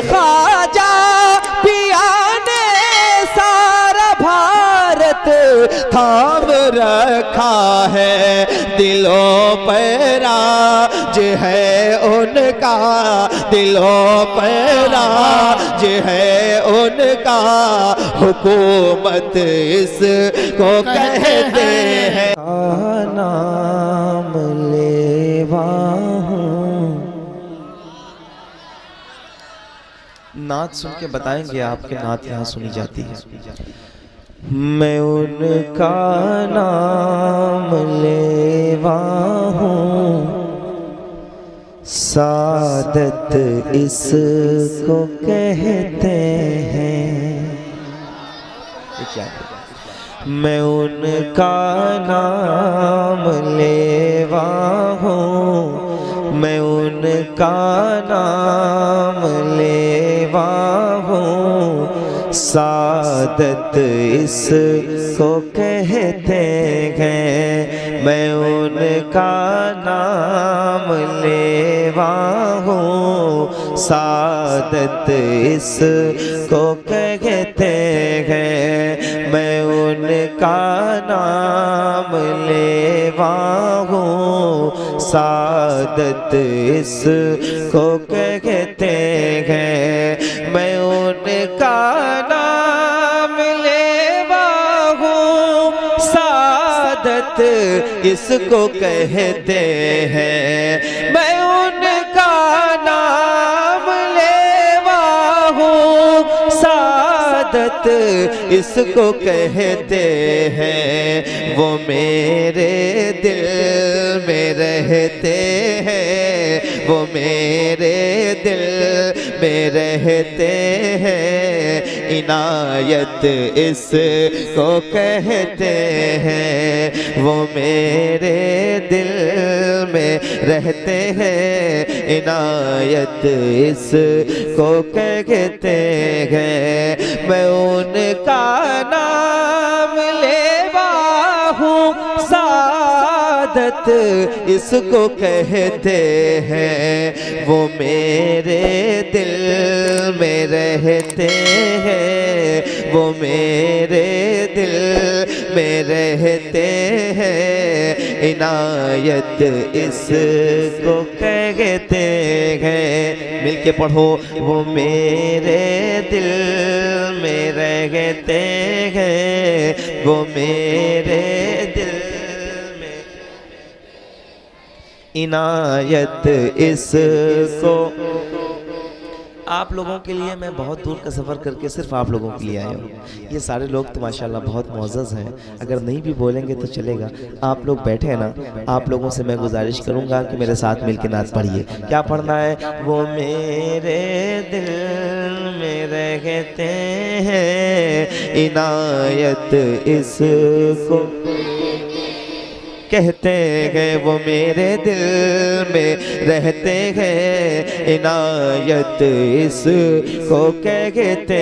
ख्वाजा पिया ने सारा भारत थाम रखा है। दिलों पर राज है उनका, दिलों पर राज है उनका, हुकूमत इसको कहते हैं। नाम लेवा हूँ। नात सुन के बताएंगे आपके नात यहाँ सुनी जाती है। मैं उनका नाम लेवा हूँ, सादत इसको कहते हैं। क्या मैं उनका नाम लेवा हूँ, मैं उनका नाम लेवा हूँ, सादत इसको कहते हैं। मैं उनका नाम लेवा हूँ, सादत इसको कहते हैं। मैं उनका नाम लेवा हूँ, सादत इसको कहते हैं। मैं उनका नाम लेवा हूँ, सादत इसको कहते हैं। मैं उनका नाम लेवा हूँ, सादत इसको कहते हैं। वो मेरे दिल में रहते हैं, वो मेरे दिल में रहते हैं। इनायत इसको कहते हैं। वो मेरे दिल में रहते हैं, इनायत इसको कहते हैं। मैं उनका नाम लेवा हूँ, सादत इसको कहते हैं। वो मेरे दिल में रहते हैं, वो मेरे दिल में रहते हैं। इनायत इसको कहते हैं। मिलके पढ़ो। वो मेरे दिल में रहते हैं, वो मेरे दिल में इनायत इसको। आप लोगों के लिए मैं बहुत दूर का सफ़र करके सिर्फ आप लोगों के लिए आया हूँ। ये सारे लोग तो माशाल्लाह बहुत मौजज़ हैं, अगर नहीं भी बोलेंगे तो चलेगा। आप लोग बैठे हैं ना, आप लोगों से मैं गुजारिश करूँगा कि मेरे साथ मिल के नात पढ़िए। क्या पढ़ना है? वो मेरे दिल में रहते हैं, इनायत इसको कहते हैं। वो मेरे दिल में रहते हैं, इनायत इसको कहते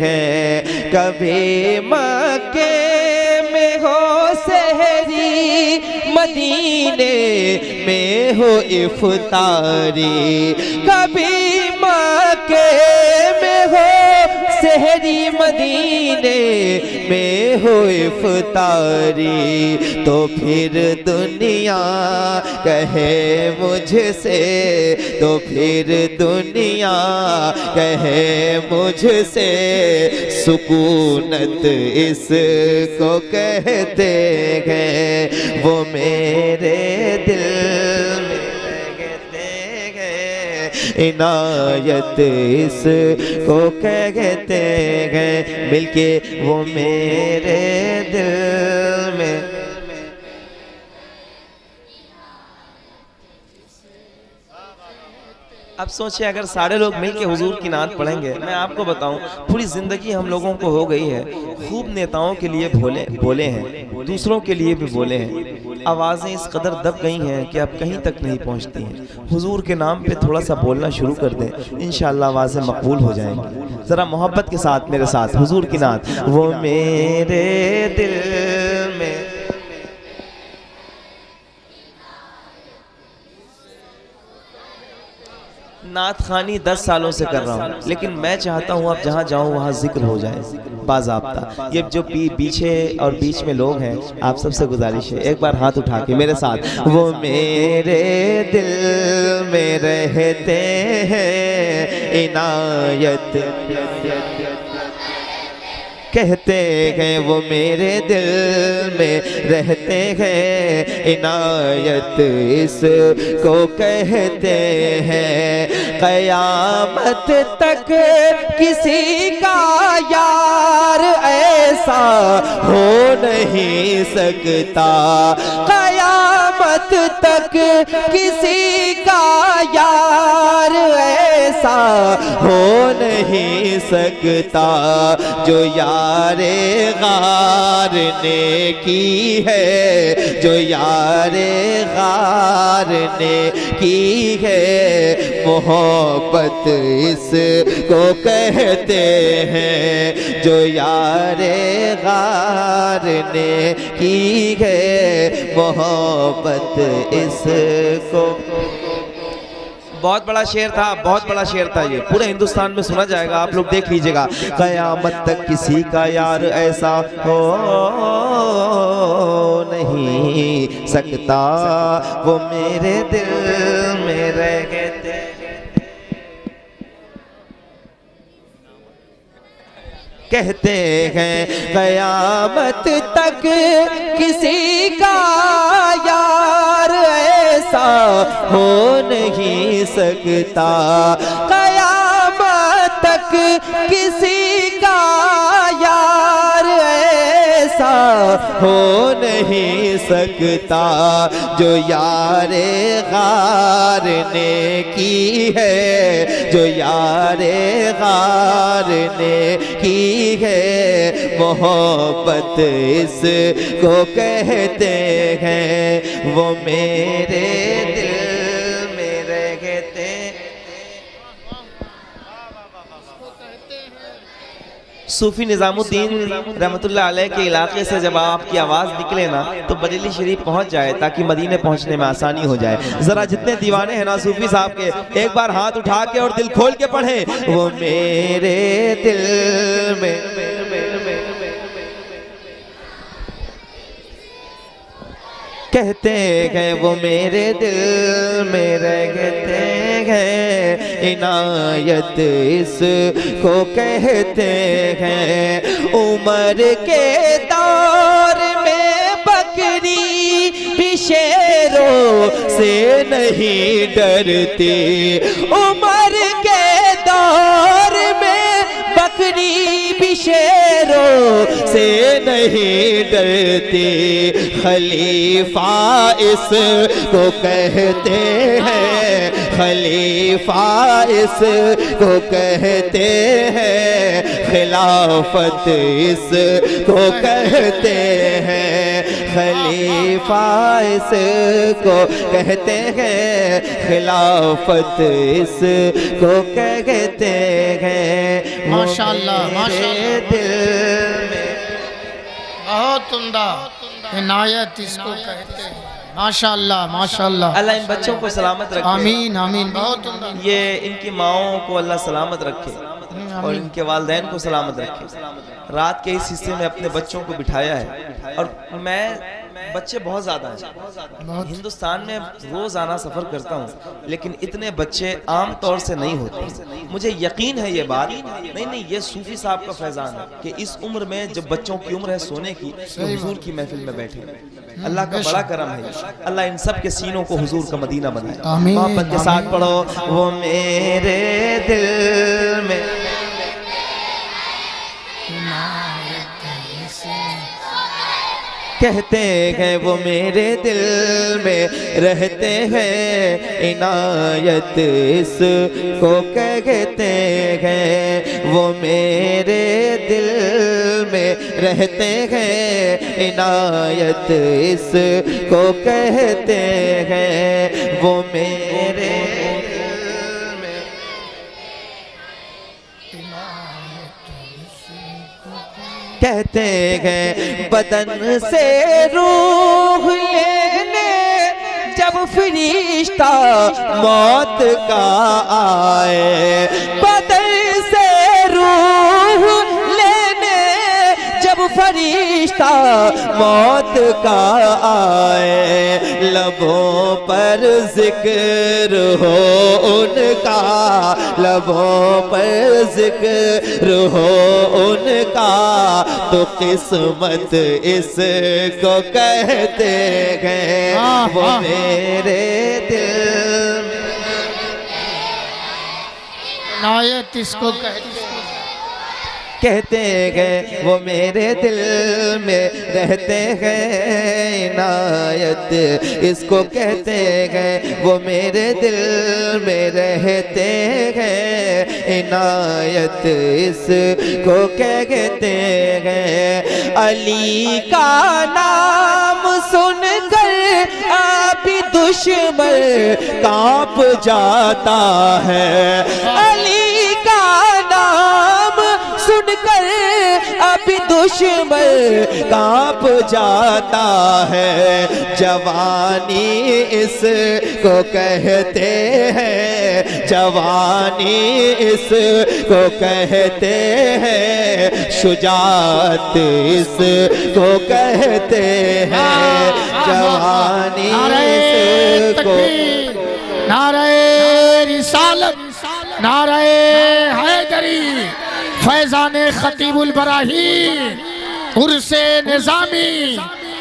हैं। कभी मक्के में हो सहरी, मदीने में हो इफ्तारी। कभी मक्के में हो सहरी, मदीने में हो इफ्तारी। तो फिर दुनिया कहे मुझसे, तो फिर दुनिया कहे मुझसे, सुकूनत इसको कहते हैं। वो मेरे दिल में कहते हैं, इनायत इसको कहते हैं। मिलके वो मेरे दिल में। अब सोचिए अगर सारे लोग मिलके हुजूर की नात पढ़ेंगे, मैं आपको बताऊं पूरी ज़िंदगी हम लोगों को हो गई है। खूब नेताओं के लिए बोले हैं, दूसरों के लिए भी बोले हैं। आवाज़ें इस कदर दब गई हैं कि अब कहीं तक नहीं पहुंचती हैं। हुजूर के नाम पे थोड़ा सा बोलना शुरू कर दें, इंशाअल्लाह आवाज़ें मकबूल हो जाएंगी। ज़रा मोहब्बत के साथ मेरे साथ हुजूर की नात। वो मेरे दिल में नात खानी 10 सालों से कर रहा हूँ, लेकिन मैं चाहता हूँ अब जहाँ जाऊँ वहाँ जिक्र हो जाए बाज़ाब्ता। ये जो पीछे और बीच में लोग हैं, आप सबसे गुजारिश है एक बार हाथ उठा के मेरे साथ, वो मेरे दिल में रहते हैं इनायत कहते हैं, वो मेरे दिल में रहते हैं इनायत इसको कहते हैं। क़यामत तक किसी का यार ऐसा हो नहीं सकता, क़यामत तक किसी का यार ऐसा हो नहीं सकता, जो यारे गार ने की है, जो यारे गार ने की है, मोहब्बत इसको कहते हैं, जो यारे गार ने की है, मोहब्बत इसको। बहुत बड़ा शेर था, बहुत बड़ा शेर था, ये पूरे हिंदुस्तान में सुना जाएगा, आप लोग देख लीजिएगा। क़यामत तक किसी का यार ऐसा हो नहीं सकता, वो मेरे दिल में रह गए थे। कहते हैं क़यामत तक किसी का यार ऐसा हो नहीं सकता, क़यामत तक किसी का यार ऐसा हो नहीं सकता, जो यारे गार ने की है, जो यारे गार ने की है, मोहब्बत इसको कहते हैं, वो मेरे दिल में रह गए थे। सूफी निज़ामुद्दीन रहमतुल्लाह अलैह के इलाके से जब आपकी आवाज़ निकले ना तो बरेली शरीफ पहुंच जाए, ताकि मदीने पहुंचने में आसानी हो जाए। ज़रा जितने दीवाने हैं ना सूफी साहब के, एक बार हाथ उठा के और दिल खोल के पढ़ें, वो मेरे दिल में कहते हैं, वो मेरे दिल में रहते हैं इनायत इसको कहते हैं। उम्र के दौर में बकरी भी शेरों से नहीं डरती, उम्र के दौर में बकरी भी शेरों से नहीं डरती, खलीफा इसको कहते हैं, खलीफा इसको कहते हैं, खिलाफत इसको कहते हैं, खलीफा इसको कहते हैं, खिलाफत इसको कहते हैं। माशाअल्लाह माशाअल्लाह, दिल में बहुत उम्दा इनायत इसको कहते हैं। माशाअल्लाह माशाअल्लाह, अल्लाह इन बच्चों को सलामत रखे। आमीन आमीन, बहुत उम्दा। ये इनकी माओं को अल्लाह सलामत रखे और इनके वालिदैन को सलामत रखे। रात के इस हिस्से में अपने बच्चों को बिठाया है, और मैं बच्चे बहुत ज़्यादा हैं हिंदुस्तान में, रोज़ आना सफ़र करता हूँ, लेकिन इतने बच्चे आम तौर से नहीं होते। मुझे यकीन है ये बात, नहीं ये सूफी साहब का फैज़ान है कि इस उम्र में जब बच्चों की उम्र है सोने की, तो हुजूर की महफिल में बैठे। अल्लाह का बड़ा करम है, अल्लाह इन सब के सीनों को हुजूर का मदीना बनाए। मोहब्बत के साथ पढ़ो, वो मेरे दिल में कहते हैं, वो मेरे दिल में रहते हैं इनायत इसको कहते हैं, वो मेरे दिल में रहते हैं इनायत इसको कहते हैं, वो मेरे कहते हैं। बदन से रूह लेने जब फरिश्ता मौत का आए, बदल से रूह लेने जब फरिश्ता मौत का आए, लबों पर जिक्र हो उनका, लबों पर जिक्र हो उनका, तो किस्मत इसको कहते हैं वो मेरे दिल। इनायत इसको कहते हैं वो मेरे दिल में रहते हैं, इनायत इसको कहते हैं वो मेरे दिल में रहते हैं, इनायत इसको कहते हैं। अली का नाम सुनकर अभी दुश्मन कांप जाता है, अली का नाम सुनकर अभी दुश्मन कांप जाता है, जवानी इसको कहते हैं, जवानी इसको कहते हैं, शुजाअत इसको कहते हैं, जवानी इसको। नारे रिसालत, नारे हैदरी, फैजाने खतीबुल बराहीन, उर्से निजामी,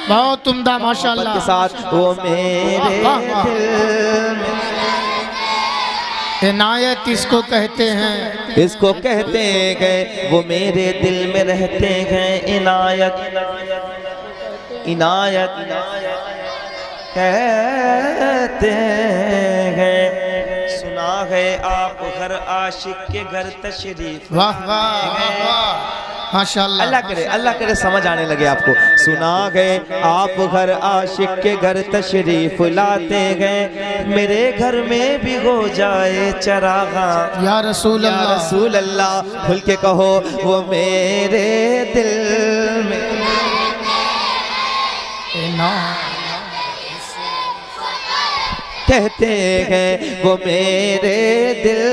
बहुत उम्दा माशाअल्लाह के साथ वो मेरे दिल में। इनायत इसको कहते हैं, इसको कहते हैं वो मेरे दिल में रहते हैं, इनायत इनायत कहते हैं। सुना है आप हर आशिक के घर तशरीफ। वाह वाह वाह माशाअल्लाह। अल्लाह करे समझ आने लगे आपको। सुना गए आप घर आशिक के घर तशरीफ लाते हैं, मेरे घर में भी हो जाए चरागा। या रसूल अल्लाह, या रसूल अल्लाह, खुल के कहो वो मेरे दिल में। कहते हैं वो मेरे दिल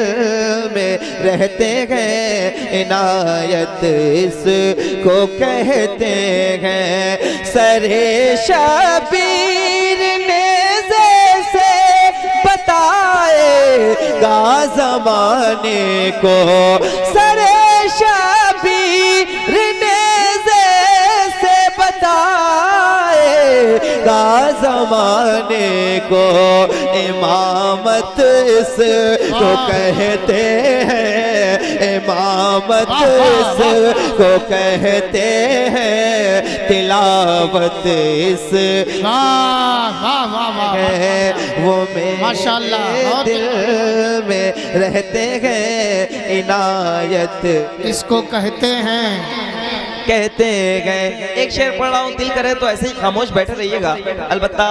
में रहते हैं, इनायत इसको कहते हैं। सरे शबीर ने जैसे बताएगा ज़माने को, सरे शबीर ने जैसे बताएगा ज़माने को, इमामत इसको कहते हैं, इमामत इसको कहते हैं, तिलावत इस है वो मेरे दिल में रहते हैं, इनायत इसको कहते हैं। कहते गए। एक शेर पढ़ रहा हूँ, दिल करे तो ऐसे ही खामोश बैठे रहिएगा। अलबत्ता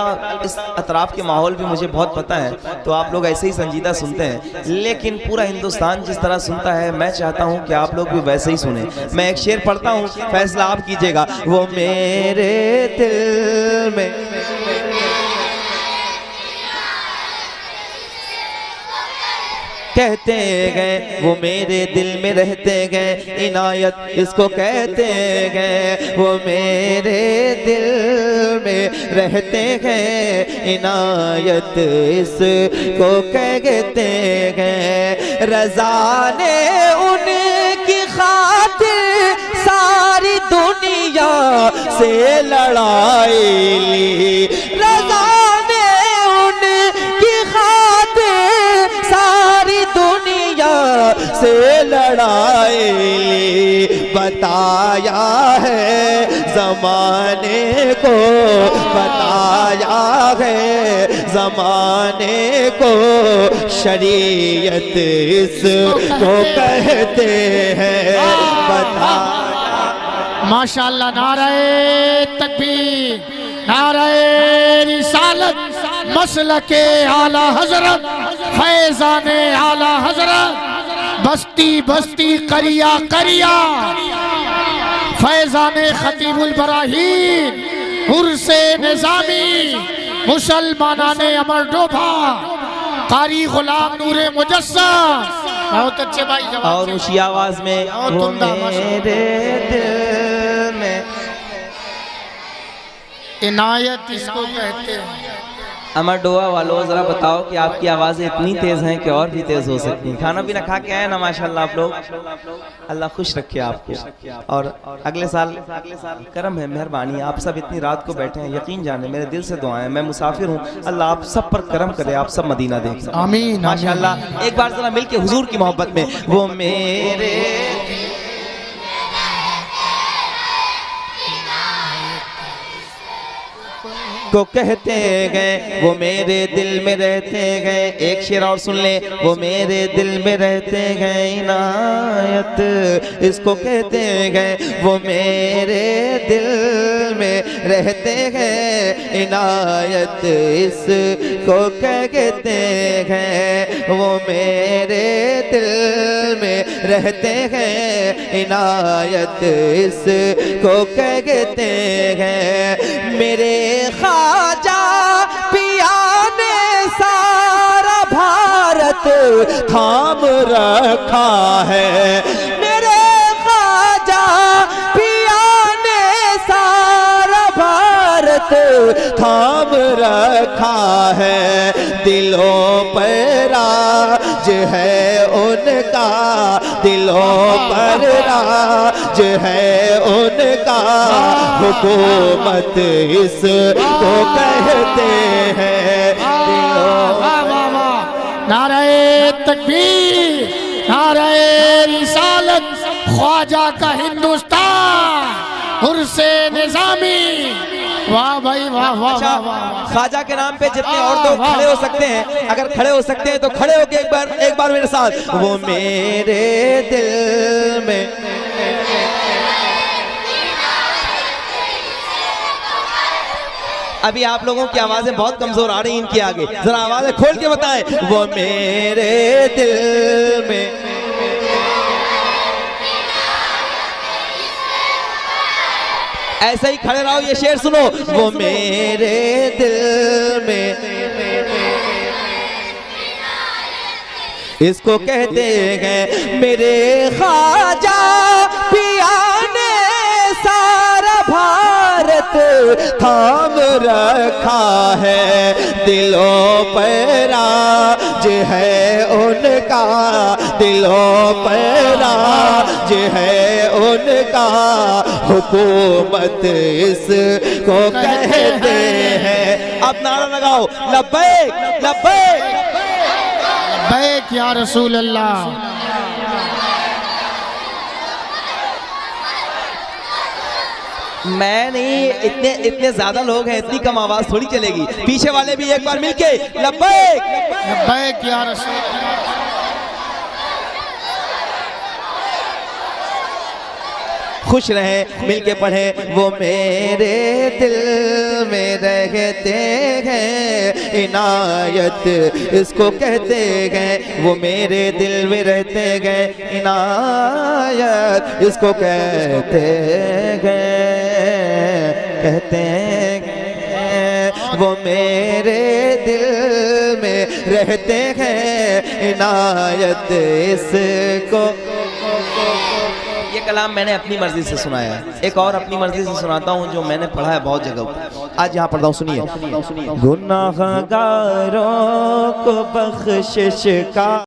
इस अतराफ के माहौल भी मुझे बहुत पता है, तो आप लोग ऐसे ही संजीदा सुनते हैं, लेकिन पूरा हिंदुस्तान जिस तरह सुनता है मैं चाहता हूँ कि आप लोग भी वैसे ही सुने। मैं एक शेर पढ़ता हूँ, फैसला आप कीजिएगा। वो मेरे दिल में कहते गए, वो मेरे दिल में रहते गए, इनायत इसको कहते गए। वो मेरे दिल में रहते गए, इनायत इसको कहते गए। रज़ा ने उनकी खातिर सारी दुनिया से लड़ाई ली, रज़ा ने उनकी खातिर सारी दुनिया से लड़ाई ली। बताया है ज़माने को, बताया है ज़माने को, शरीयत इसको कहते हैं। बताया माशाअल्लाह। नारे तकबीर, नारे रिसालत, मसलके आला हजरत, फैज़ाने आला हजरत, बस्ती बस्ती करिया करिया, फैज़ाने खतीबुल बराहीन, उर्से निजामी, मुसलमानाने अमर डोभा कारी गुलाम नूरे मुजस्सम। बहुत अच्छे भाई जवाब। और ऊंची आवाज में और वो तुंदा मेरे दिल में। इनायत इसको कहते हैं। अमर डोआ वालों जरा बताओ कि आपकी आवाज़ें इतनी तेज़ हैं कि और भी तेज़ हो सकती हैं। खाना पीना खा के आए ना माशाल्लाह आप लोग। अल्लाह खुश रखे आपको और अगले साल करम है, मेहरबानी है। आप सब इतनी रात को बैठे हैं, यकीन जाने मेरे दिल से दुआएं। मैं मुसाफिर हूँ, अल्लाह आप सब पर करम करे, आप सब मदीना देखें। आमीन माशाल्लाह। एक बार जरा मिल के हुजूर की मोहब्बत में वो मेरे को कहते गए, वो मेरे दिल में रहते गए। एक शेर और सुन ले, वो मेरे दिल में रहते गए इनायत इसको कहते गए। वो मेरे दिल में रहते गए इनायत इसको कहते गए। वो मेरे दिल में रहते गए इनायत इसको कहते गए। मेरे ख्वाजा पिया ने सारा भारत थाम रखा है। मेरे ख्वाजा पिया ने सारा भारत थाम रखा है। दिलों पर राज है उनका, दिलों पर राज है उनका। हुकूमत इसको कहते हैं। नारे तकबीर, नारे रिसालत, ख्वाजा का हिंदुस्तान, उर्से निजामी। वाह भाई वाह वाह वाह वाह। ख्वाजा के नाम पे जितने और लोग खड़े हो सकते हैं, अगर खड़े हो सकते हैं तो खड़े होके एक बार मेरे साथ। वो मेरे दिल में अभी आप लोगों की आवाजें बहुत कमजोर आ रही हैं इनके आगे, जरा आवाजें खोल के बताएं। वो मेरे दिल में ऐसे ही खड़े रहो, ये शेर सुनो। वो मेरे दिल में इसको कहते हैं। मेरे ख्वाजा पिया ने सारा भारत थाम रखा है। दिलों पर राज है उनका, दिलों पर राज है उनका। हुकूमत इसको कहते हैं। अब नारा लगाओ, लब्बैक लब्बैक लब्बैक या रसूल अल्लाह। मैं नहीं, इतने ज्यादा लोग हैं, इतनी कम आवाज थोड़ी चलेगी। पीछे वाले भी एक बार मिलके लब्बैक लब्बैक या रसूल अल्लाह। खुश रहे, मिलके पढ़े। वो मेरे दिल में रहते हैं इनायत इसको कहते गए। वो मेरे दिल में रहते गए इनायत इसको कहते गए, कहते गए। वो मेरे दिल में रहते हैं इनायत इसको। ये कलाम मैंने अपनी मर्जी से सुनाया है, एक और अपनी मर्जी से सुनाता हूँ जो मैंने पढ़ा है बहुत जगह। आज यहाँ पढ़ता हूँ, सुनिए। गुनाहगारों को बख्शिश का